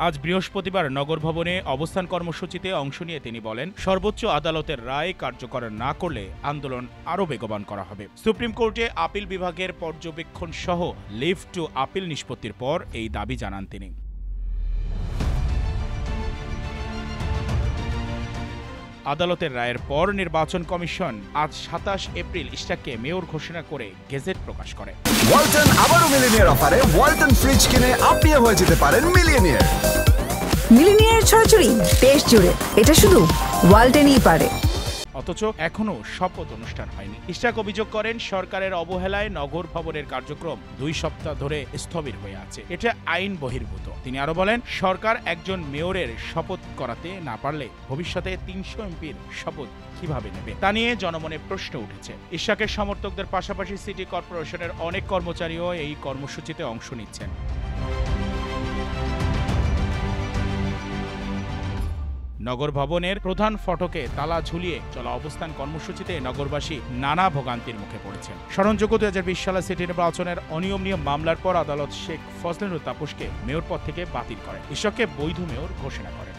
আজ বৃহস্পতিবার নগর ভবনে অবস্থান কর্মসূচিতে অংশ নিয়ে তিনি বলেন, সর্বোচ্চ আদালতের রায় কার্যকর না করলে আন্দোলন আরও বেগবান করা হবে। সুপ্রিম কোর্টে আপিল বিভাগের পর্যবেক্ষণ সহ লিভ টু আপিল নিষ্পত্তির পর এই দাবি জানান তিনি। আদালতের রায়ের পর নির্বাচন কমিশন আজ ২৭ এপ্রিল ইশরাককে মেয়র ঘোষণা করে গেজেট প্রকাশ করে। ওয়ালটন আবারও মিলিনিয়ার অফারে ওয়ালটন ফ্রিজ কিনে আপনিও হয়ে যেতে পারেন মিলিয়নিয়ার। মিলিনিয়ার ছড়াছড়ি দেশ জুড়ে, এটা শুধু ওয়ালটনই পারে। অথচ এখনো শপথ অনুষ্ঠান হয়নি। ইশরাক অভিযোগ করেন, সরকারের অবহেলায় নগর ভবনের কার্যক্রম ২ সপ্তাহ ধরে স্থবির হয়ে আছে। এটা আইন বহির্ভূত। তিনি আরো বলেন, সরকার একজন মেয়রের শপথ করাতে না পারলে ভবিষ্যতে ৩০০ এমপির শপথ কিভাবে নেবে তা নিয়ে জনমনে প্রশ্ন উঠেছে। ইশরাকের সমর্থকদের পাশাপাশি সিটি কর্পোরেশনের অনেক কর্মচারীও এই কর্মসূচিতে অংশ নিচ্ছেন। নগর ভবনের প্রধান ফটকে তালা ঝুলিয়ে চলা অবস্থান কর্মসূচিতে নগরবাসী নানা ভোগান্তির মুখে পড়েছেন। স্মরণযোগ্য ২০২০ সালে সিটি নির্বাচনের অনিয়ম নিয়ে মামলার পর আদালত শেখ ফজলেনুর তাপসকে মেয়র পদ থেকে বাতিল করে ইশরাককে বৈধ মেয়র ঘোষণা করেন।